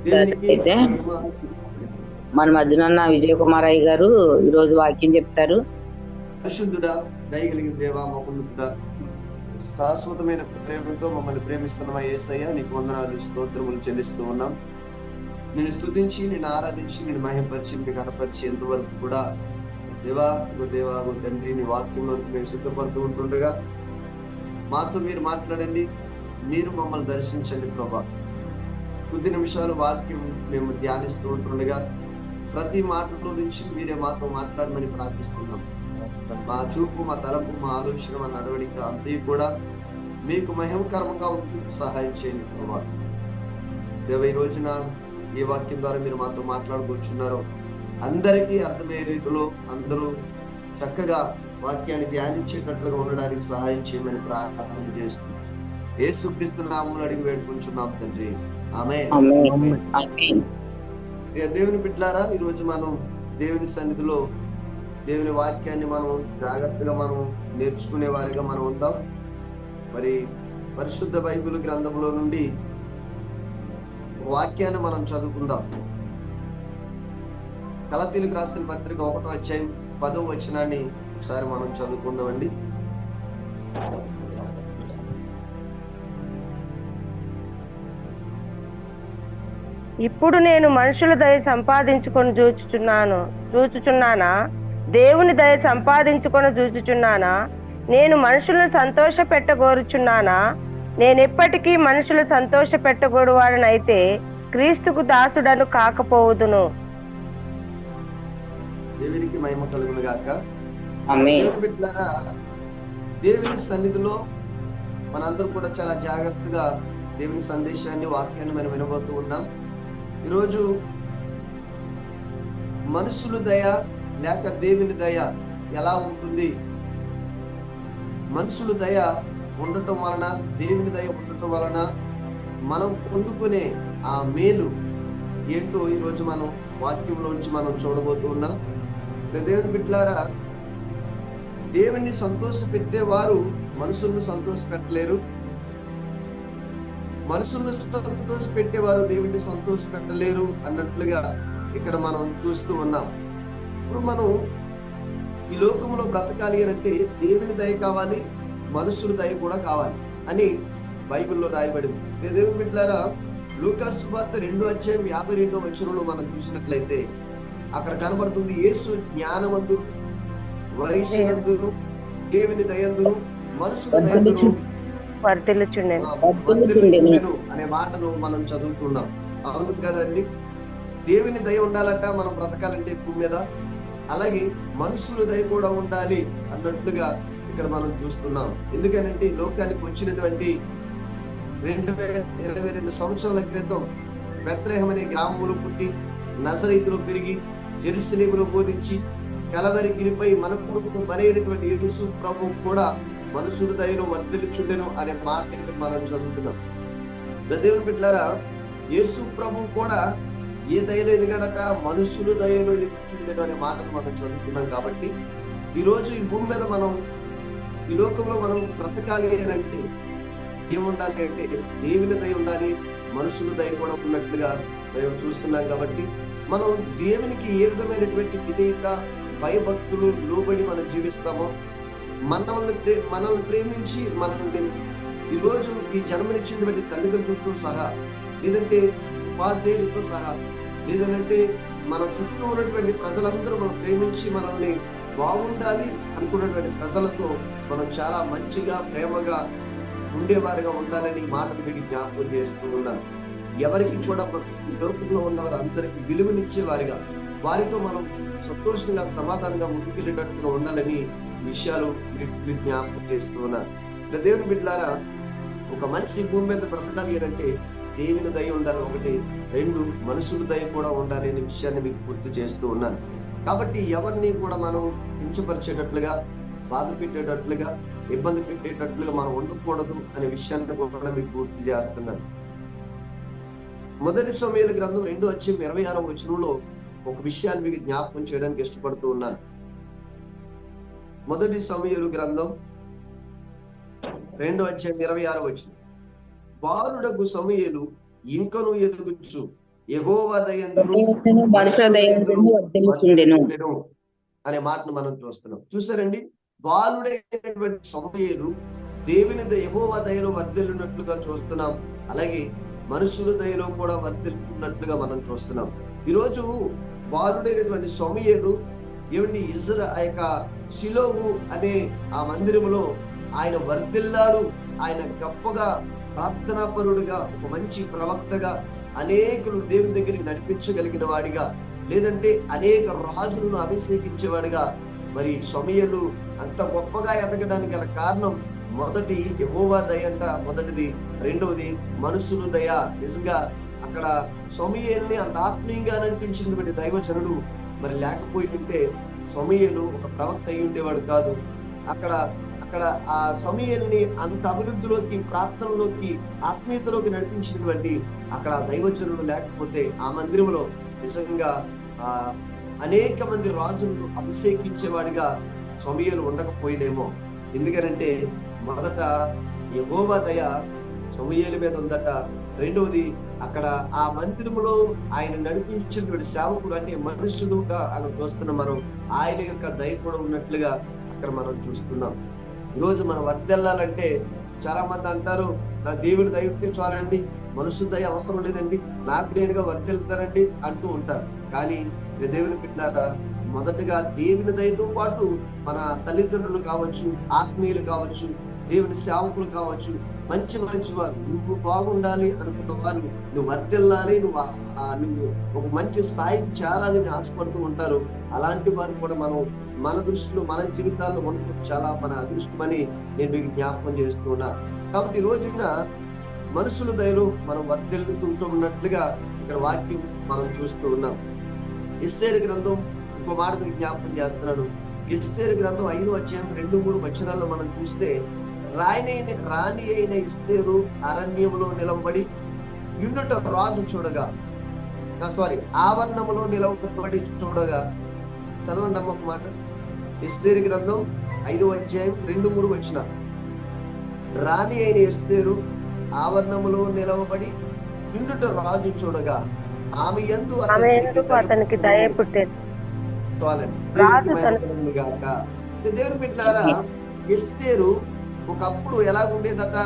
దేవునికి అయితే మహిమ. మన మధ్యన విజయ్ కుమార్ అయ్య గారు ఈరోజు వాక్యం చెప్తారు. పరిశుద్ధుడా, దయగలిగిన దేవా, మహోన్నతుడా, శాశ్వతమైన ప్రేమతో మమ్మల్ని ప్రేమిస్తున్న మా యేసయ్య, నీకు వందనాలు స్తోత్రములు చెల్లిస్తూ ఉన్నాం. నేను స్తుతించి, నేను ఆరాధించి, నేను మహిమపరిచి, నీకు కనపరిచి ఎంతవరకు కూడా దేవా ఓ తండ్రి, నీ వాక్యంలోకి మేము సిద్ధపడుతూ ఉంటుండగా మాతో మీరు మాట్లాడండి, మీరు మమ్మల్ని దర్శించండి ప్రభా. కొద్ది నిమిషాలు వాక్యం మేము ధ్యానిస్తూ ఉంటుండగా ప్రతి మాటలో నుంచి మీరే మాతో మాట్లాడమని ప్రార్థిస్తున్నాం. మా చూపు, మా తలపు, మా ఆలోచన, మా నడవడిక అంతయు కూడా మీకు మహిమకరంగా ఉంటూ సహాయం చేయండి ప్రభా. దేవ, ఈ రోజున ఈ వాక్యం ద్వారా మీరు మాతో మాట్లాడుకొచ్చున్నారో అందరికీ అర్థమయ్యే రీతిలో అందరూ చక్కగా వాక్యాన్ని ధ్యానించేటట్లుగా ఉండడానికి సహాయం చేయమని ప్రార్థన చేస్తూ యేసుక్రీస్తు నామములో అడిగి వేడుకుంటున్నాం తండ్రి, ఆమేన్. దేవుని బిడ్డలారా, ఈ రోజు మనం దేవుని సన్నిధిలో దేవుని వాక్యాన్ని మనం జాగ్రత్తగా మనం నేర్చుకునే వారిగా మనం ఉందాం. మరి పరిశుద్ధ బైబిల్ గ్రంథంలో నుండి వాక్యాన్ని మనం చదువుకుందాం. గలతీయులకు రాసిన పత్రిక 1వ అధ్యాయం 10వ వచనాన్ని ఒకసారి మనం చదువుకుందామండి. ఇప్పుడు నేను మనుషుల దయ సంపాదించుకొని చూచుచున్నానా? దేవుని దయ సంపాదించుకొని చూచుచున్నానా? నేను మనుషులను సంతోష పెట్టగోరుచున్నానా? నేను ఎప్పటికీ మనుషులు సంతోష పెట్టగోరువాడనైతే క్రీస్తుకు దాసుడను కాకపోవుదును. దేవునికి మహిమ కలుగును గాక. ఆమేన్. దేవుని బిడ్డలారా, దేవుని సన్నిధిలో మనందరూ కూడా చాలా జాగ్రత్తగా దేవుని సందేశాన్ని, వాక్యాన్ని మనం వినబోతూ ఉన్నాం. ఈరోజు మనుషుల దయ లేక దేవుని దయ ఎలా ఉంటుంది? మనుషుల దయ ఉండటం వలన, దేవుని దయ ఉండటం వలన మనం పొందుకునే ఆ మేలు ఏంటో ఈరోజు మనం వాక్యంలోంచి మనం చూడబోతూ ఉన్నాం. దేవుని బిడ్డలారా, దేవుణ్ణి సంతోష పెట్టేవారు మనుషులను సంతోష పెట్టలేరు, మనుషులను సంతోష పెట్టేవారు దేవుణ్ణి సంతోష పెట్టలేరు అన్నట్లుగా ఇక్కడ మనం చూస్తూ ఉన్నాం. ఇప్పుడు మనం ఈ లోకంలో బ్రతకాలి అంటే దేవుని దయ కావాలి, మనుషుల దయ కూడా కావాలి అని బైబిల్లో రాయబడింది. దేవుని బిడ్డలారా, లూకా సువార్త 2వ అధ్యాయం 52వ వచనంలో మనం చూసినట్లయితే అక్కడ కనబడుతుంది, యేసు జ్ఞానవంతుడు, వయస్సునందును, దేవుని దయందును, మనుషుల దయందును వర్ధిల్లుచుండెను అనే మాటను మనం చదువుతున్నాం. అవును కదండి, దేవుని దయ ఉండాలంట మనం బ్రతకాలంటే భూమి మీద, అలాగే మనుషుల దయ కూడా ఉండాలి అన్నట్లుగా ఇక్కడ మనం చూస్తున్నాం. ఎందుకనంటే లోకానికి వచ్చినటువంటి 2022 సంవత్సరాల క్రితం బెత్లెహేము అనే గ్రామంలో పుట్టి, నజరేతులో పెరిగి, జెరూసలేములో బోధించి, కలవరి గిరిపై మన కొరకు బలైనటువంటి యేసు ప్రభు కూడా మనుషుల దయలో వర్ధిల్లుచుండెను అనే మాట మనం చదువుతున్నాం. దేవుని బిడ్డలారా, యేసు ప్రభు కూడా ఏ దయలో ఎదిగాడట? మనుషుల దయలో ఎదుగుచుండెను అనే మాటను మనం చదువుతున్నాం. కాబట్టి ఈ రోజు ఈ భూమి మీద మనం, ఈ లోకంలో మనం బ్రతకాలి అంటే ఏముండాలి అంటే దేవుని దయ ఉండాలి, మనుషుల దయ కూడా ఉన్నట్లుగా మేము చూస్తున్నాం. కాబట్టి మనం దేవునికి ఏ విధమైనటువంటి విధేయత, భయభక్తులు లోబడి మనం జీవిస్తామో, మనల్ని ప్రేమించి మనల్ని ఈరోజు ఈ జన్మనిచ్చినటువంటి తల్లిదండ్రులతో సహా, లేదంటే ఉపాధ్యాయులతో సహా, లేదంటే మన చుట్టూ ఉన్నటువంటి ప్రజలందరూ మనం ప్రేమించి మనల్ని బాగుండాలి అనుకున్నటువంటి ప్రజలతో మనం చాలా మంచిగా, ప్రేమగా ఉండేవారిగా ఉండాలని మాటలు మీకు జ్ఞాపకం చేస్తూ ఉన్నాను. ఎవరికి కూడా ఈ లోకంలో ఉన్నవారు అందరికి విలువనిచ్చే వారిగా, వారితో మనం సంతోషంగా, సమాధానంగా ముందుకెళ్ళేటట్టుగా ఉండాలని విషయాలు మీకు జ్ఞాపకం చేస్తూ ఉన్నారు. దేవుని బిడ్డలారా, ఒక మనిషి భూమి మీద బ్రతకాలి అంటే దేవుని దయ ఉండాలి, 1. 2 మనుషుల దయ కూడా ఉండాలి అనే విషయాన్ని మీకు గుర్తు చేస్తూ ఉన్నాను. కాబట్టి ఎవరిని కూడా మనం కించపరిచేటట్లుగా, బాధ పెట్టేటట్లుగా, ఇబ్బంది పెట్టేటట్లుగా మనం ఉండకూడదు అనే విషయాన్ని కూడా మీకు గుర్తు చేస్తున్నాను. మొదటి సమూయేలు గ్రంథం 2వ అధ్యాయం 26వ వచనంలో ఒక విషయాన్ని మీకు జ్ఞాపకం చేయడానికి ఇష్టపడుతూ ఉన్నాను. మొదటి సమూయేలు గ్రంథం 2వ అధ్యాయం 26వ వచనం, బాలుడగు సమూయేలు ఇంకను ఎదుగుచు యెహోవా దయందును మనుషుల మనుషుల దయందును దయందును వర్ధిల్లుచుండెను. వర్ధిల్లుచుండెను అనే మాటను మనం చూస్తున్నాం. చూసారండి, బాలుడైనటువంటి సమూయేలు దేవుని యెహోవా దయలో వర్ధిల్లున్నట్లుగా చూస్తున్నాం. అలాగే మనుషుల దయలో కూడా వర్ధిల్లుతున్నట్లుగా మనం చూస్తున్నాం. ఈరోజు బాలుడైనటువంటి సమూయేలు ఏమండి ఆ యొక్క షిలోహు అనే ఆ మందిరములో ఆయన వర్ధిల్లాడు. ఆయన గొప్పగా ప్రార్థనాపరుడుగా, ఒక మంచి ప్రవక్తగా, అనేకులు దేవుని దగ్గరికి నడిపించగలిగిన వాడిగా, లేదంటే అనేక రాజులను అభిషేకించేవాడిగా మరి సమూయేలు అంత గొప్పగా ఎదగడానికి గల కారణం మొదటి యెహోవా దయ అంట, మొదటిది. రెండవది మనుషుల దయ. నిజంగా అక్కడ సమూయేలుని అంత ఆత్మీయంగా నడిపించినటువంటి దైవజనుడు మరి లేకపోయి ఉంటే సమూయేలు ఒక ప్రవక్త అయి ఉండేవాడు కాదు. అక్కడ అక్కడ ఆ సమూయేలుని అంత అభివృద్ధిలోకి, ప్రార్థనలోకి, ఆత్మీయతలోకి నడిపించినటువంటి అక్కడ దైవజనుడు లేకపోతే ఆ మందిరంలో నిజంగా అనేక మంది రాజులను అభిషేకించేవాడిగా సమూయేలు ఉండకపోయినేమో. ఎందుకనంటే మొదట యెహోవా దయ సమూయేలు మీద ఉందట. రెండవది అక్కడ ఆ మందిరములో ఆయన నడిపించినటువంటి సేవకుడు అంటే మనుషులుగా అక్కడ చూస్తున్నాం మనం. ఆయన యొక్క దయ కూడా ఉన్నట్లుగా అక్కడ మనం చూస్తున్నాం. ఈరోజు మనం వర్ధిల్లాలంటే చాలా మంది అంటారు, నా దేవుడి దయ ఉంటే చాలండి, మనుషుల దయ అవసరం లేదండి, నాకు నేనుగా వర్ధిల్లుతానండి అంటూ ఉంటారు. కానీ దేవుని బిడ్డలారా, మొదటగా దేవుని దయతో పాటు మన తల్లిదండ్రులు కావచ్చు, ఆత్మీయులు కావచ్చు, దేవుని సేవకులు కావచ్చు, మంచి మంచి వారు, నువ్వు బాగుండాలి అనుకున్న వారు, నువ్వు వర్ధిల్లాలి, నువ్వు ఒక మంచి స్థాయికి చేరాలని ఆశపడుతూ ఉంటారు. అలాంటి వారు కూడా మనం మన దృష్టిలో, మన జీవితాల్లో ఉండడం చాలా మన అదృష్టమని నేను మీకు జ్ఞాపకం చేస్తూ ఉన్నా. కాబట్టి ఈ రోజున మనుషుల దయలో మనం వర్ధిల్లుతుంటూ ఉన్నట్లుగా ఇక్కడ వాక్యం మనం చూస్తూ ఉన్నాం. ఎస్తేరు గ్రంథం ఇంకో మాట మీకు జ్ఞాపకం చేస్తున్నాను. ఎస్తేరు గ్రంథం 5వ అధ్యాయం 2-3 వచనాల్లో మనం చూస్తే, రాణి అయిన ఎస్తేరు అరణ్యములో నిలవబడి యున్నట రాజు చూడగా, ఆవరణములో నిలవబడి చూడగా. చదవండి అమ్మ ఒక మాట. ఎస్తేరు గ్రంథం 5వ అధ్యాయం 2-3 వచనాలు. రాణి అయిన ఎస్తేరు ఆవరణములో నిలవబడి యున్నట రాజు చూడగా, ఆమె యందు అతనికి దయ పుట్టేది. దేవుని బిడ్డలారా, ఎస్తేరు ఒకప్పుడు ఎలా ఉండేదట?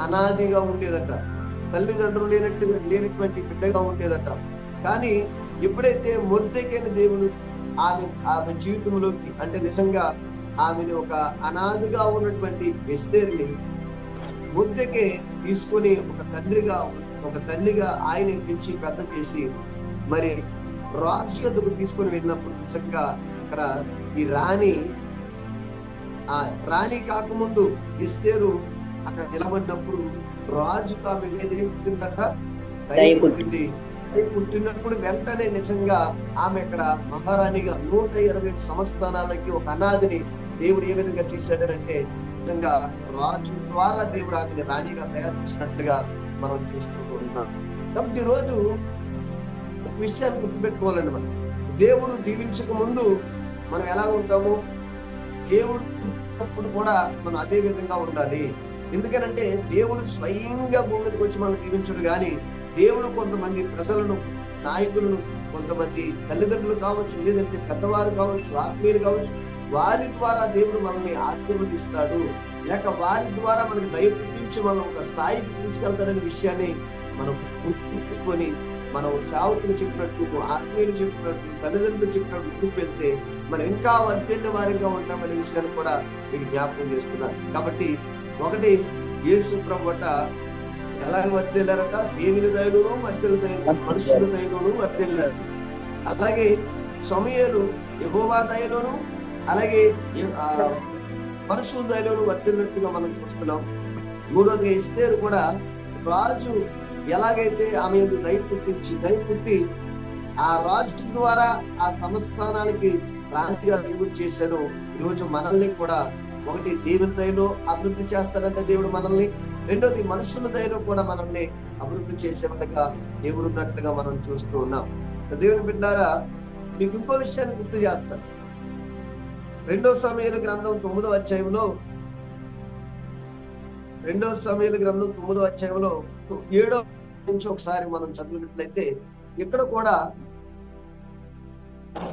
అనాదిగా ఉండేదట, తల్లిదండ్రులు లేనటువంటి బిడ్డగా ఉండేదట. కానీ ఎప్పుడైతే మొర్దెకైన దేవుడు ఆమె జీవితంలోకి, అంటే నిజంగా ఆమెను ఒక అనాదిగా ఉన్నటువంటి ఎస్తేరుని మొర్దెకే తీసుకొని ఒక తల్లిగా ఆయన పెంచి పెద్ద చేసి మరి రాజు యొద్దకు తీసుకొని వెళ్ళినప్పుడు నిజంగా అక్కడ ఈ రాణి కాకముందు ఎస్తేరు అక్కడ నిలబడినప్పుడు రాజుకు ఆమె మీద ఏం పుట్టిందట? దయ పుట్టింది. దయ పుట్టినప్పుడు వెంటనే నిజంగా ఆమె అక్కడ మహారాణిగా 120 సంస్థానాలకి ఒక అనాదిని దేవుడు ఏ విధంగా చేశాడనంటే, నిజంగా రాజు ద్వారా దేవుడు ఆమెను రాణిగా తయారు చేసినట్టుగా మనం చూస్తూ ఉన్నాం. కాబట్టి ఈ రోజు ఒక విషయాన్ని గుర్తుపెట్టుకోవాలండి. మనం దేవుడు దీవించక ముందు మనం ఎలా ఉంటామో, దేవుడు కూడా మనం అదే విధంగా ఉండాలి. ఎందుకనంటే దేవుడు స్వయంగా భూమి మీదకి వచ్చి మనం దీవించడు. కానీ దేవుడు కొంతమంది ప్రజలను, నాయకులను, కొంతమంది తల్లిదండ్రులు కావచ్చు, లేదంటే పెద్దవారు కావచ్చు, ఆత్మీయులు కావచ్చు, వారి ద్వారా దేవుడు మనల్ని ఆశీర్వదిస్తాడు, లేక వారి ద్వారా మనకి దయ పుట్టించి మనం ఒక స్థాయికి తీసుకెళ్తాడనే విషయాన్ని మనం గుర్తుపెట్టుకొని, మనం సేవకులు చెప్పినట్టు, ఆత్మీయులు చెప్పినట్టు, తల్లిదండ్రులు చెప్పినట్టు ముందుకు వెళ్తే మనం ఇంకా వర్ధిల్ల వారిగా ఉంటామనే విషయాన్ని కూడా మీకు జ్ఞాపకం చేస్తున్నాను. కాబట్టి ఒకటి, యేసు ప్రభువట ఎలాగ వర్ధిల్లారట? దేవుని దయలోను వర్ధిల్లారు, మనుషుల దయలోను వర్ధిల్లారు. అలాగే సమూయేలు యెహోవా దయలోను, అలాగే మనుషుల దయలోను వర్ధిల్లినట్టుగా మనం చూస్తున్నాం. మూడోదిగా ఎస్తేరు కూడా రాజు ఎలాగైతే ఆమె దయ పుట్టి ఆ రాజు ద్వారా ఆ సంస్థానాలకి రాణిగా దేవుడు చేశాడు. ఈరోజు మనల్ని కూడా ఒకటి దేవుని దయలో అభివృద్ధి చేస్తాడంటే దేవుడు మనల్ని, రెండోది మనుషుల దయలో కూడా మనల్ని అభివృద్ధి చేసేట్టుగా దేవుడు ఉన్నట్టుగా మనం చూస్తూ ఉన్నాం. దేవుని బిడ్డారా, మీకు ఇంకో విషయాన్ని గుర్తు చేస్తాను. 2వ సమూయేలు గ్రంథం 9వ అధ్యాయంలో 7వ నుంచి ఒకసారి మనం చదివినట్లయితే ఇక్కడ కూడా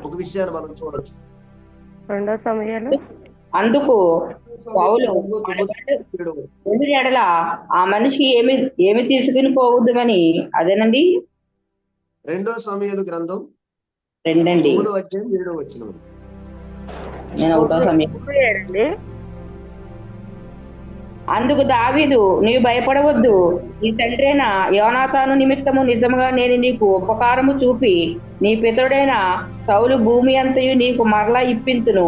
ఒక విషయాన్ని మనం చూడొచ్చు. 2 సమయాలు అందుకు పౌలు ఎడల ఆ మనిషి ఏమి తీసుకుని పోవద్దుమని, అదేనండి 2 సమయాలు గ్రంథం 2 9వ అధ్యాయం 7వ వచనం. నేను 1వ సమయం. అందుకు దావీదు, నీవు భయపడవద్దు, నీ తండ్రైన యోనాతాను నిమిత్తము నిజముగా నేను నీకు ఉపకారము చూపి నీ పితరుడైన సౌలు భూమి అంతయు నీకు మరలా ఇప్పించును,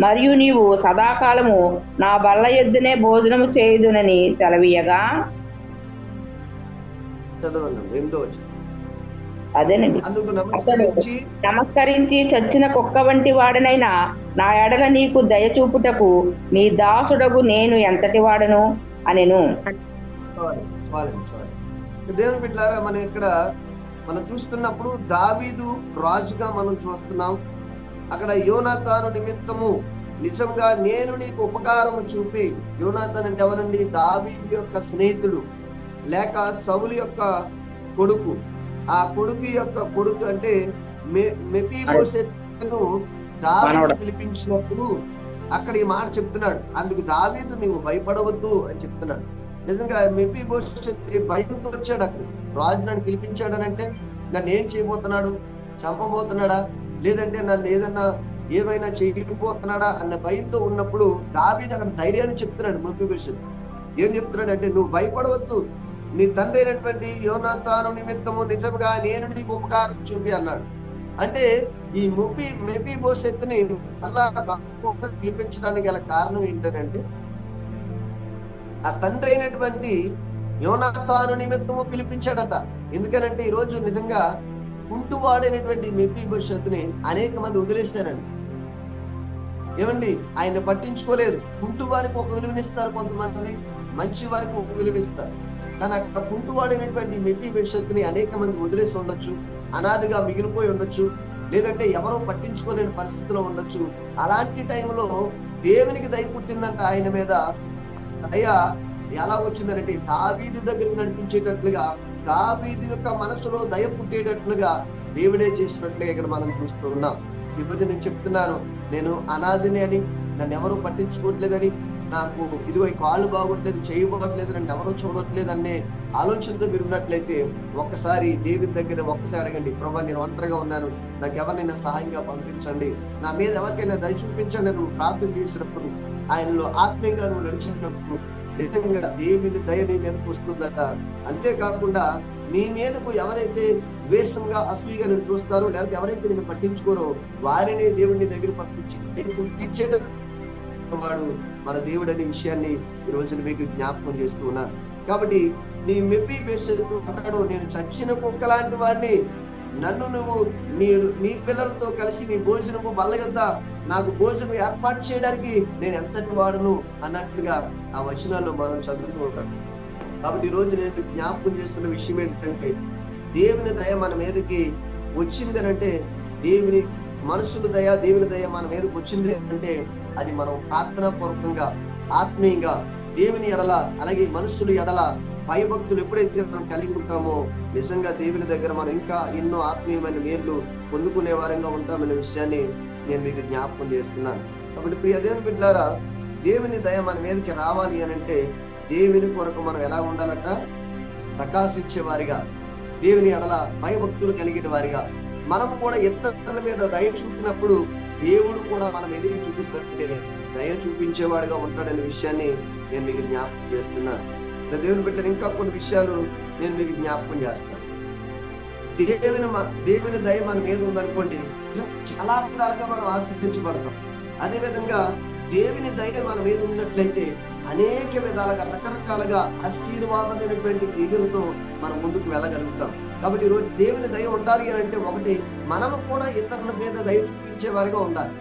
మరియు నీవు సదాకాలము నా బల్ల ఎద్దునే భోజనము చేయుదునని సెలవీయగా. చదవండి 8వ వచనం. అదేనండి. అందుకు నమస్కరించి చచ్చిన కుక్క వంటి వాడనైనా నా ఎడల నీకు దయ చూపుటకు నీ దాసుడగు నేను ఎంతటి వాడను అనెను. దేవుని బిడ్డలారా, మనం ఇక్కడ మనం చూస్తున్నప్పుడు దావీదు రాజుగా మనం చూస్తున్నాం. అక్కడ యోనాతాను నిమిత్తము నిజంగా నేను నీకు ఉపకారము చూపి, యోనాతాన్ అంటే ఎవరండి? దావీదు యొక్క స్నేహితుడు, లేక సౌలు యొక్క కొడుకు. ఆ కొడుకు యొక్క కొడుకు అంటే మెఫీబోషెతును దావీదు పిలిపించినప్పుడు అక్కడ ఈ మాట చెప్తున్నాడు. అందుకు దావీదు నీవు భయపడవద్దు అని చెప్తున్నాడు. నిజంగా మెఫీబోషెతు భయంతో వచ్చాడు. అక్కడ రాజు నన్ను పిలిపించాడనంటే నన్ను ఏం చేయబోతున్నాడు? చంపబోతున్నాడా? లేదంటే నన్ను ఏమైనా చేయకపోతున్నాడా అన్న భయంతో ఉన్నప్పుడు దావీదు అక్కడ ధైర్యాన్ని చెప్తున్నాడు. మెఫీబోషెతు ఏం చెప్తున్నాడు అంటే, నువ్వు భయపడవద్దు, నీ తండ్రి అయినటువంటి యోనాతాను నిమిత్తము నిజంగా నేను నీకు ఉపకారం చూపి అన్నాడు. అంటే ఈ మెఫీబోషెతుని అలా పిలిపించడానికి గల కారణం ఏంటంటే, ఆ తండ్రి అయినటువంటి యోనాతాను నిమిత్తము పిలిపించాడట. ఎందుకనంటే ఈరోజు నిజంగా కుంటువాడైనటువంటి మెఫీబోషెతుని అనేక మంది వదిలేశారండి. ఏమండి, ఆయన పట్టించుకోలేదు. కుంటు వారికి ఒక విలువనిస్తారు కొంతమంది, మంచి వారికి ఒక విలువిస్తారు. కానీ అక్కడ కుంటువాడైనటువంటి మెఫీబోషెతుని అనేక మంది వదిలేసి ఉండొచ్చు, అనాదిగా మిగిలిపోయి ఉండొచ్చు, లేదంటే ఎవరో పట్టించుకోలేని పరిస్థితిలో ఉండొచ్చు. అలాంటి టైంలో దేవునికి దయ పుట్టిందంట ఆయన మీద. దయ ఎలా వచ్చిందనంటే దావీదు దగ్గరికి నడిపించేటట్లుగా, దావీదు యొక్క మనసులో దయ పుట్టేటట్లుగా దేవుడే చేసినట్లుగా ఇక్కడ మనం చూస్తూ ఉన్నాం. ఈరోజు నేను చెప్తున్నాను, నేను అనాథిని అని, నన్ను ఎవరు పట్టించుకోవట్లేదని, నాకు ఇదిగో ఈ కాళ్ళు బాగోట్లేదు, చేయబోట్లేదు, నన్ను ఎవరో చూడట్లేదు అనే ఆలోచనతో మీరు ఉన్నట్లయితే ఒక్కసారి దేవుని దగ్గర ఒక్కసారి అడగండి, ప్రభా నేను ఒంటరిగా ఉన్నాను, నాకు ఎవరినైనా సహాయంగా పంపించండి, నా మీద ఎవరికైనా దయ చూపించండి. నువ్వు ప్రార్థన చేసినప్పుడు, ఆయనలో ఆత్మీయంగా నువ్వు నడిచినప్పుడు నిజంగా దేవుని దయ నీ మీదకు వస్తుందట. అంతేకాకుండా నీ మీదకు ఎవరైతే ద్వేషంగా అసూయగా నేను చూస్తారో, లేకపోతే ఎవరైతే నేను పట్టించుకోరో వారిని దేవుడిని దగ్గర పంపించి వాడు మన దేవుడు అనే విషయాన్ని ఈ రోజున మీకు జ్ఞాపకం చేస్తూ ఉన్నాను. కాబట్టి నీ మెఫీబోషెతు అంటాడు, నేను చచ్చిన కుక్క లాంటి వాడిని, నన్ను నువ్వు నీ పిల్లలతో కలిసి నీ భోజనము బల్లగద్ద నాకు భోజనం ఏర్పాటు చేయడానికి నేను ఎంతటి వాడును అన్నట్లుగా ఆ వచనాల్లో మనం చదువుతూ ఉంటాం. కాబట్టి ఈ రోజు నేను జ్ఞాపకం చేస్తున్న విషయం ఏంటంటే, దేవుని దయ మన మీదకి వచ్చింది అంటే, దేవుని మనుషుల దయ, దేవుని దయ మన మీదకి వచ్చింది అంటే అది మనం ప్రార్థనాపూర్వకంగా ఆత్మీయంగా దేవుని ఎడల, అలాగే మనుషులు ఎడల భయభక్తులు ఎప్పుడైతే మనం కలిగి ఉంటామో నిజంగా దేవుని దగ్గర మనం ఇంకా ఎన్నో ఆత్మీయమైన మేలు పొందుకునే వారంగా ఉంటామనే విషయాన్ని నేను మీకు జ్ఞాపకం చేస్తున్నాను. కాబట్టి ప్రియ దేవుని బిడ్డలారా, దేవుని దయ మన మీదకి రావాలి అని అంటే దేవుని కొరకు మనం ఎలా ఉండాలట? ప్రకాశించే వారిగా, దేవుని ఎడల భయభక్తులు కలిగిన వారిగా. మనం కూడా ఇతరుల మీద దయ చూపినప్పుడు దేవుడు కూడా మనం ఎదిగి చూపిస్తుంటే దయ చూపించేవాడిగా ఉంటాడనే విషయాన్ని నేను మీకు జ్ఞాపకం చేస్తున్నాను. దేవుని బిడ్డలు ఇంకా కొన్ని విషయాలు నేను మీకు జ్ఞాపకం చేస్తాను. దేవుని దయ మన మీద ఉందనుకోండి, చాలా విధాలుగా మనం ఆశీర్వదించబడతాం. అదే విధంగా దేవుని దయ మన మీద ఉన్నట్లయితే అనేక విధాలుగా రకరకాలుగా ఆశీర్వాదమైనటువంటి దీవులతో మనం ముందుకు వెళ్ళగలుగుతాం. కాబట్టి ఈరోజు దేవుని దయ ఉండాలి అని అంటే, ఒకటి మనము కూడా ఇతరుల మీద దయ చూపించే వారిగా ఉండాలి,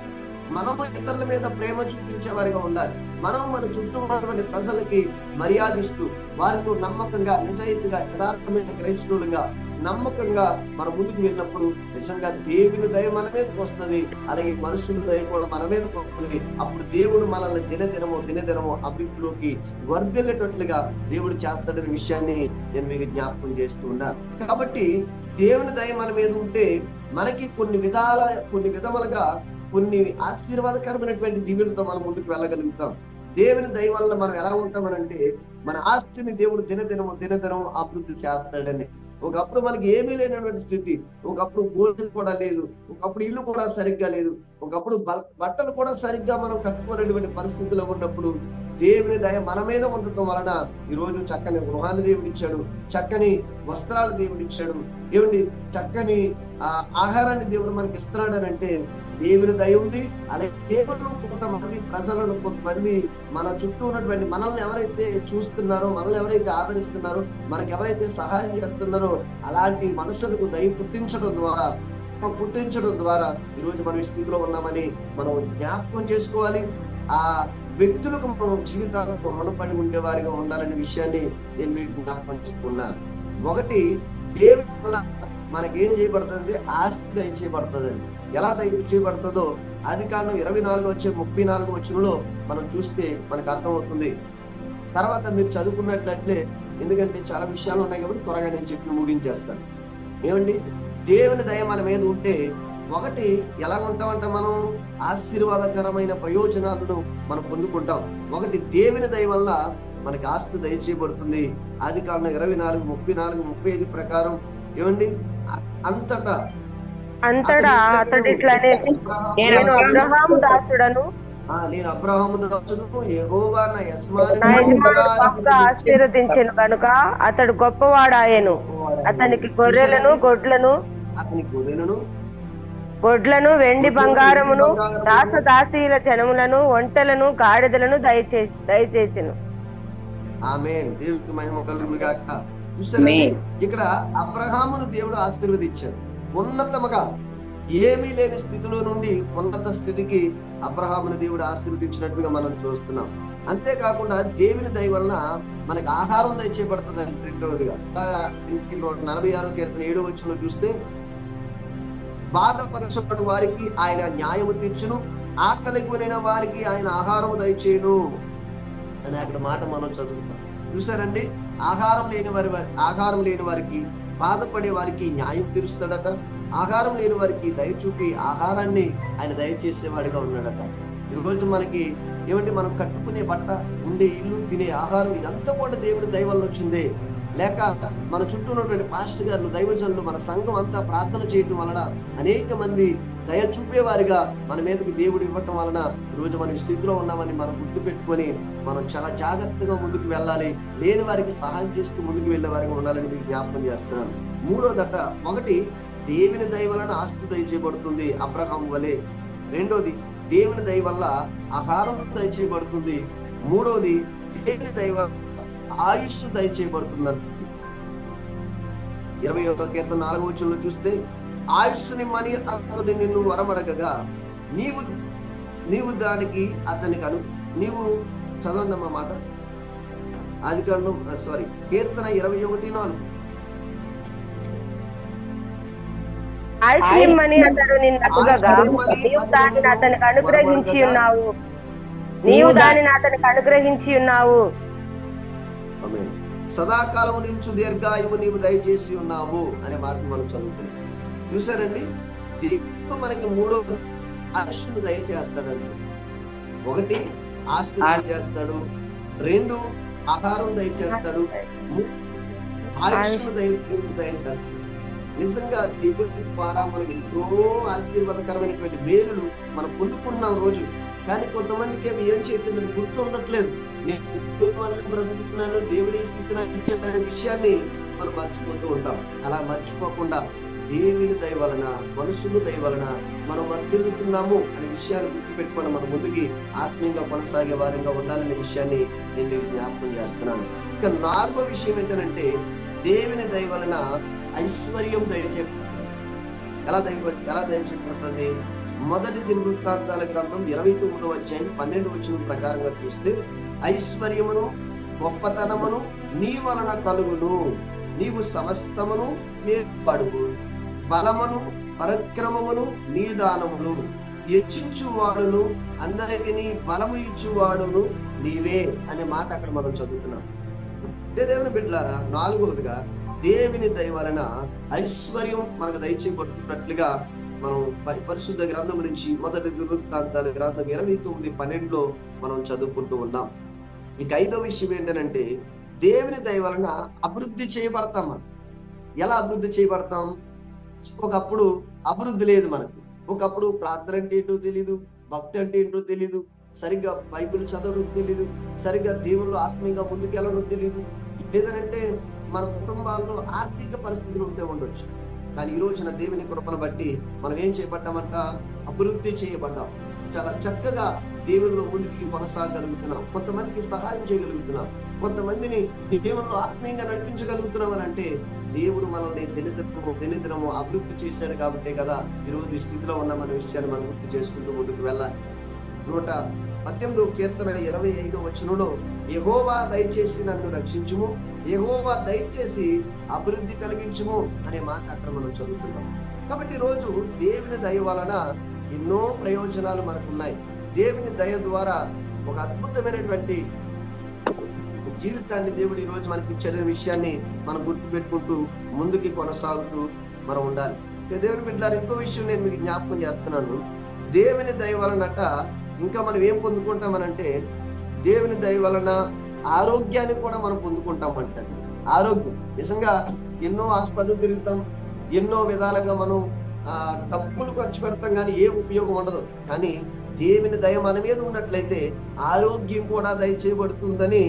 మనము ఇతరుల మీద ప్రేమ చూపించే వారిగా ఉండాలి. మనం మన చుట్టూ ఉన్నటువంటి ప్రజలకి మర్యాదిస్తూ, వారితో నమ్మకంగా, నిజాయితీగా, యథార్థమైన క్రైస్తవులుగా, నమ్మకంగా మనం ముందుకు వెళ్ళినప్పుడు నిజంగా దేవుని దయ మన మీదకి వస్తుంది, అలాగే మనుషుల దయ కూడా మన మీదకి వస్తుంది. అప్పుడు దేవుడు మనల్ని దినదినము అభివృద్ధిలోకి వర్ధిల్లేటట్లుగా దేవుడు చేస్తాడనే విషయాన్ని నేను మీకు జ్ఞాపకం చేస్తూ ఉన్నాను. కాబట్టి దేవుని దయ మన మీద ఉంటే మనకి కొన్ని విధములుగా కొన్ని ఆశీర్వాదకరమైనటువంటి దీవెనలతో మనం ముందుకు వెళ్ళగలుగుతాం. దేవుని దయ వల్ల మనం ఎలా ఉంటామనంటే మన ఆస్తిని దేవుడు దినదినం అభివృద్ధి చేస్తాడని. ఒకప్పుడు మనకి ఏమీ లేనటువంటి స్థితి, ఒకప్పుడు భోజనం కూడా లేదు, ఒకప్పుడు ఇల్లు కూడా సరిగ్గా లేదు, ఒకప్పుడు బట్టలు కూడా సరిగ్గా మనం కట్టుకోలేటువంటి పరిస్థితుల్లో ఉన్నప్పుడు దేవుని దయ మన మీద ఉండటం వలన ఈరోజు చక్కని గృహాన్ని దేవుడిచ్చాడు, చక్కని వస్త్రాలు దేవుడిచ్చాడు, ఏమండి చక్కని ఆహారాన్ని దేవుడు మనకి ఇస్తున్నాడు అని అంటే దేవుని దయ ఉంది. అలాగే దేవుడు కొంతమంది మన చుట్టూ ఉన్నటువంటి మనల్ని ఎవరైతే చూస్తున్నారో, మనల్ని ఎవరైతే ఆదరిస్తున్నారో, మనకి ఎవరైతే సహాయం చేస్తున్నారో అలాంటి మనసులకు దయ పుట్టించడం ద్వారా ఈరోజు మనం ఈ స్థితిలో ఉన్నామని మనం జ్ఞాపకం చేసుకోవాలి. ఆ వ్యక్తులకు మనం జీవితాలకు రుణపడి ఉండేవారిగా ఉండాలనే విషయాన్ని నేను మీకు జ్ఞాపకం చేసుకున్నాను. ఒకటి, దేవుని వల్ల మనకేం చేయబడుతుంది? ఆస్తి దయ చేయబడుతుందండి. ఎలా దయ చేయబడుతుందో ఆదికాండం 24:34 మనం చూస్తే మనకు అర్థమవుతుంది. తర్వాత మీరు చదువుకున్నట్లయితే, ఎందుకంటే చాలా విషయాలు ఉన్నాయి కాబట్టి త్వరగా నేను చెప్పి ముగించేస్తాను. ఏమండి, దేవుని దయ మన మీద ఉంటే ఒకటి ఎలా ఉంటామంట, మనం ఆశీర్వాదకరమైన ప్రయోజనాలను మనం పొందుకుంటాం. ఒకటి, దేవుని దయ వల్ల మనకి ఆస్తి దయ చేయబడుతుంది. ఆదికాండం 24:34-35 ప్రకారం ఏమండి, అంతటా అతడు ఇట్లనే, నేను అబ్రహాము దాసుడను, యెహోవా నా యజమానుడు ఆశీర్వదించెను కనుక అతడు గొప్పవాడాయెను. అతనికి గొడ్లను వెండి బంగారమును దాసదాసీల జనములను ఒంటెలను గాడిదలను దయచేసెను. ఆమేన్. దేవునికి మహిమ కలుగును గాక. చూసారండి, ఇక్కడ అబ్రహామును దేవుడు ఆశీర్వదించాడు. ఉన్నతముగా ఏమీ లేని స్థితిలో నుండి ఉన్నత స్థితికి అబ్రహామును దేవుడు ఆశీర్వదించినట్టుగా మనం చూస్తున్నాం. అంతేకాకుండా దేవుని దయ వలన మనకి ఆహారం దయచేయబడుతుంది. రెండవదిగా 46:7 చూస్తే, బాధపరచబడు వారికి ఆయన న్యాయము తీర్చును, ఆకలి కొనిన వారికి ఆయన ఆహారము దయచేయును అని అక్కడ మాట మనం చదువుతాం. చూసారండి, ఆహారం లేని వారికి, బాధపడే వారికి న్యాయం తీరుస్తాడట. ఆహారం లేని వారికి దయ చూపి ఆహారాన్ని ఆయన దయచేసేవాడిగా ఉన్నాడట. ఈరోజు మనకి ఏమంటే మనం కట్టుకునే బట్ట, ఉండే ఇల్లు, తినే ఆహారం ఇదంతా కూడా దేవుడి దయ వల్ల వచ్చిందే. లేక మన చుట్టూ ఉన్నటువంటి పాస్టర్ గారులు, దైవజనులు, మన సంఘం అంతా ప్రార్థన చేయడం వలన అనేక మంది దయ చూపేవారిగా మన మీదకి దేవుడు ఇవ్వటం వలన ఈరోజు మనం ఈ స్థితిలో ఉన్నామని మనం గుర్తు పెట్టుకొని మనం చాలా జాగ్రత్తగా ముందుకు వెళ్ళాలి. లేని వారికి సహాయం చేస్తూ ముందుకు వెళ్ళే వారికి ఉండాలని మీకు జ్ఞాపకం చేస్తున్నాను. మూడోదట, ఒకటి, దేవుని దయ వలన ఆస్తి దయ చేయబడుతుంది అబ్రహాం వలె. రెండోది, దేవుని దయ వల్ల ఆహారం దయ చేయబడుతుంది. మూడోది, దేవుని దయ వల్ల ఆయుష్ దయ చేయబడుతుంది. 21 కీర్తన 4 చూస్తే, ఆయుష్ని మని అతడు నిన్ను వరమడగగా నీవు దానికి అతనికి నీవు చదవండి అన్న మాట. కీర్తన 21:4. ఆయుష్నిమ్మని అతడు నిన్ను అడగగా నీవు దానిని అతనికి అనుగ్రహించి ఉన్నావు. సదాకాలము నిలుచు దీర్ఘాయువు నీవు దయచేసి ఉన్నావు అనే మాట మనం చదువుకున్నాం. చూసారండి, దేవుడు మనకి మూడో ఆయుష్ను దయచేస్తాడండి. ఒకటి, ఆస్తి దయచేస్తాడు. రెండు, ఆహారం దయచేస్తాడు. ఆయుష్ను దయచేస్తాడు. నిజంగా దేవుడి ద్వారా మనకి ఎంతో ఆశీర్వాదకరమైనటువంటి మేలులు మనం పొందుకున్నాం రోజు. కానీ కొంతమందికి అవి ఏం చేయట్లేదు, గుర్తు ఉండట్లేదు. నేను బ్రతుకుతున్నాను, దేవుడి స్థితిని అనే విషయాన్ని మనం మర్చిపోతూ ఉంటాం. అలా మర్చిపోకుండా దేవుని దయ వలన, మనుషుల దయ వలన మనం వర్ధిల్లుతున్నాము అనే విషయాన్ని గుర్తుపెట్టుకొని మనం ముందుకి ఆత్మీయంగా కొనసాగే వారంగా ఉండాలనే విషయాన్ని నేను మీకు జ్ఞాపకం చేస్తున్నాను. ఇక 4వ విషయం ఏంటంటే, దేవుని దయ వలన ఐశ్వర్యం దయచేయబడుతుంది. ఎలా దయచేయబడుతుంది? మొదటి దినవృత్తాంతాల గ్రంథం 29:12 ప్రకారంగా చూస్తే, ఐశ్వర్యమును గొప్పతనమును నీ వలన కలుగును. నీవు సమస్తమును ఏర్పడువు, బలమును పరాక్రమమును నీ దానములు, హెచ్చించువాడును అందరికి బలము ఇచ్చువాడును నీవే అనే మాట అక్కడ మనం చదువుతున్నాం. దేవుని బిడ్డలారా, నాలుగవదిగా దేవుని దయ వలన ఐశ్వర్యం మనకు దయచేయబడుతున్నట్లుగా మనం పరిశుద్ధ గ్రంథం నుంచి మొదటి దినవృత్తాంతాల గ్రంథం 29:12 మనం చదువుకుంటూ ఉన్నాం. ఇక ఐదో విషయం ఏంటంటే దేవుని దయ వలన అభివృద్ధి చేయబడతాం. మనం ఎలా అభివృద్ధి చేయబడతాం? ఒకప్పుడు అభివృద్ధి లేదు మనకు. ఒకప్పుడు ప్రార్థన అంటే ఏంటో తెలీదు, భక్తి అంటే ఏంటో తెలీదు, సరిగ్గా బైబిల్ చదవడం తెలీదు, సరిగ్గా దేవుళ్ళు ఆత్మీయంగా ముందుకెళ్ళడం తెలీదు. లేదంటే మన కుటుంబాల్లో ఆర్థిక పరిస్థితులు ఉంటే ఉండొచ్చు. కానీ ఈ రోజున దేవుని కృపను బట్టి మనం ఏం చేయబడ్డామంట? అభివృద్ధి చేయబడ్డాం. చాలా చక్కగా దేవుల్లో ముందుకి కొనసాగలుగుతున్నాం. కొంతమందికి సహాయం చేయగలుగుతున్నాం, కొంతమందిని దేవుళ్ళు ఆత్మీయంగా నడిపించగలుగుతున్నాం అని అంటే దేవుడు మనల్ని దినదినము అభివృద్ధి చేశాడు కాబట్టే కదా ఈరోజు ఈ స్థితిలో ఉన్నామనే విషయాన్ని మనం గుర్తు చేసుకుంటూ ముందుకు వెళ్ళాలి. 118వ కీర్తన 25వ వచనంలో యెహోవా దయచేసి నన్ను రక్షించుము, యెహోవా దయచేసి అభివృద్ధి కలిగించుము అనే మాట అక్కడ మనం చదువుతున్నాం. కాబట్టి రోజు దేవుని దయ వలన ఎన్నో ప్రయోజనాలు మనకు ఉన్నాయి. దేవుని దయ ద్వారా ఒక అద్భుతమైనటువంటి జీవితాన్ని దేవుడు ఈ రోజు మనకి ఇచ్చే విషయాన్ని మనం గుర్తు పెట్టుకుంటూ ముందుకి కొనసాగుతూ మనం ఉండాలి. దేవుని బిడ్డలారా, ఇంకో విషయం నేను మీకు జ్ఞాపకం చేస్తున్నాను. దేవుని దయ వలనట ఇంకా మనం ఏం పొందుకుంటామనంటే దేవుని దయ వలన ఆరోగ్యాన్ని కూడా మనం పొందుకుంటామంట. ఆరోగ్యం నిజంగా ఎన్నో హాస్పిటల్ తిరుగుతాం, ఎన్నో విధాలుగా మనం డబ్బులు ఖర్చు పెడతాం, కానీ ఏ ఉపయోగం ఉండదు. కానీ దేవుని దయ మన మీద ఉన్నట్లయితే ఆరోగ్యం కూడా దయచేయబడుతుందని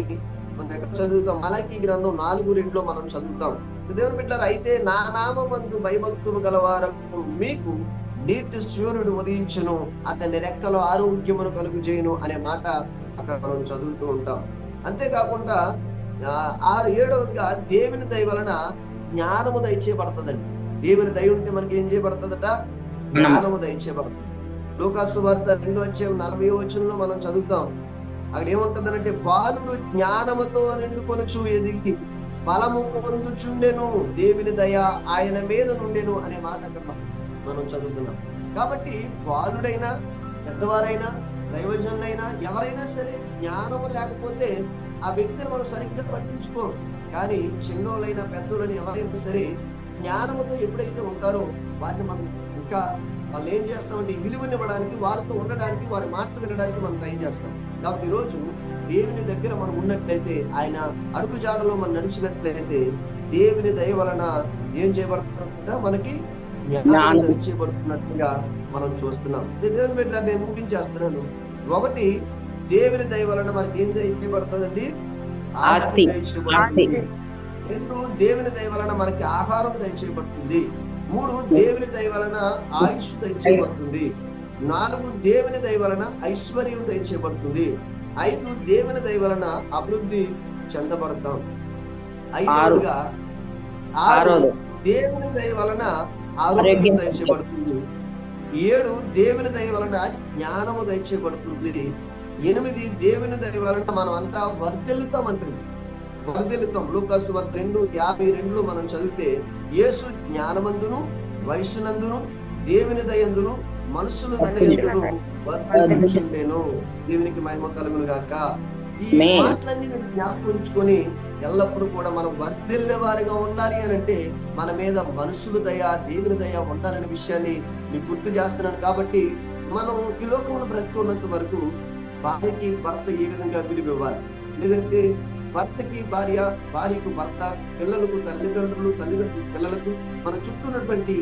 మనం ఎక్కడ చదువుతాం? మలాకీ గ్రంథం 4:2 మనం చదువుతాం. దేవుని బిడ్డలారా, అయితే నా నామమందు భయభక్తులు గలవారు మీకు నీతి సూర్యుడు ఉదయించును, అతని రెక్కలో ఆరోగ్యమును కలుగు చేయను అనే మాట అక్కడ మనం చదువుతూ ఉంటాం. అంతేకాకుండా 7వదిగా దేవుని దయ వలన జ్ఞానము దయచేయబడుతుందండి. దేవుని దయ ఉంటే మనకి ఏం చేయబడుతుందట? జ్ఞానము దయచేయబడుతుంది. లూకాసు వార్త 2:40వ వచనంలో మనం చదువుతాం. అక్కడ ఏముంటుందనంటే బాలుడు జ్ఞానముతో నిండుకొనుచు ఎదిగి బలము పొందుచుండెను, దేవుని దయ ఆయన మీద నుండెను అనే మాట అక్కడ మనం చదువుతున్నాం. కాబట్టి బాలుడైనా పెద్దవారైనా దైవజనులైనా ఎవరైనా సరే జ్ఞానము లేకపోతే ఆ వ్యక్తిని మనం సరిగ్గా పట్టించుకోం. కానీ చిన్నోళ్ళైనా పెద్దోళ్ళని ఎవరైనా సరే జ్ఞానముతో ఎప్పుడైతే ఉంటారో వారిని మనం ఇంకా వాళ్ళు ఏం చేస్తామంటే విలువనివ్వడానికి, వారితో ఉండడానికి, వారి మాటలు వినడానికి మనం ట్రై చేస్తాం. కాబట్టి ఈరోజు దేవుని దగ్గర మనం ఉన్నట్లయితే, ఆయన అడుగుజాడలో మనం నడిచినట్లయితే దేవుని దయ వలన ఏం చేయబడుతుందంట? మనకి జ్ఞానం దయచేయబడుతున్నట్టుగా మనం చూస్తున్నాం. దేవుని బిడ్డ నేను ముగించేస్తున్నాను. ఒకటి, దేవుని దయ వలన మనకి ఏం దయచేయబడుతుందండి? ఆస్తి దయచేయబడుతుంది. 2, దేవుని దయ వలన మనకి ఆహారం దయచేయబడుతుంది. 3, దేవుని దయ వలన ఆయుష్ దయచేయబడుతుంది. 4, దేవుని దయ వలన ఐశ్వర్యం దయచేయబడుతుంది. 5, దేవుని దయ వలన అభివృద్ధి చెందబడతాం. 5వదిగా 6, దేవుని దయ వలన ఆరోగ్యం దయచేయబడుతుంది. 7, దేవుని దయ వలన జ్ఞానము దయచేయబడుతుంది. 8, దేవుని దయ వలన మనం అంతా వర్ధిల్లుతామంటుంది. వర్ధిల్లుతాం. లూకాసు వార్త 2:52 మనం చదివితే యేసు జ్ఞానమందును వయస్సునందును దేవుని దయందును మనుషుల దయందును వర్ధిల్లుచుండెను. దేవునికి మహిమ కలుగును గాక. ఈ మాటలన్నీ మీరు జ్ఞాపకం ఉంచుకొని ఎల్లప్పుడూ కూడా మనం వర్ధిల్లే వారిగా ఉండాలి అని అంటే మన మీద మనుషుల దయ, దేవుని దయ ఉండాలనే విషయాన్ని మీకు గుర్తు చేస్తున్నాను. కాబట్టి మనం ఈ లోకంలో బ్రతుకున్నంత వరకు భార్యకి భర్త ఏ విధంగా విలువ ఇవ్వాలి, లేదంటే భర్తకి భార్య, భార్యకు భర్త, పిల్లలకు తల్లిదండ్రులు, తల్లిదండ్రులు పిల్లలకు, మన చుట్టూ ఉన్నటువంటి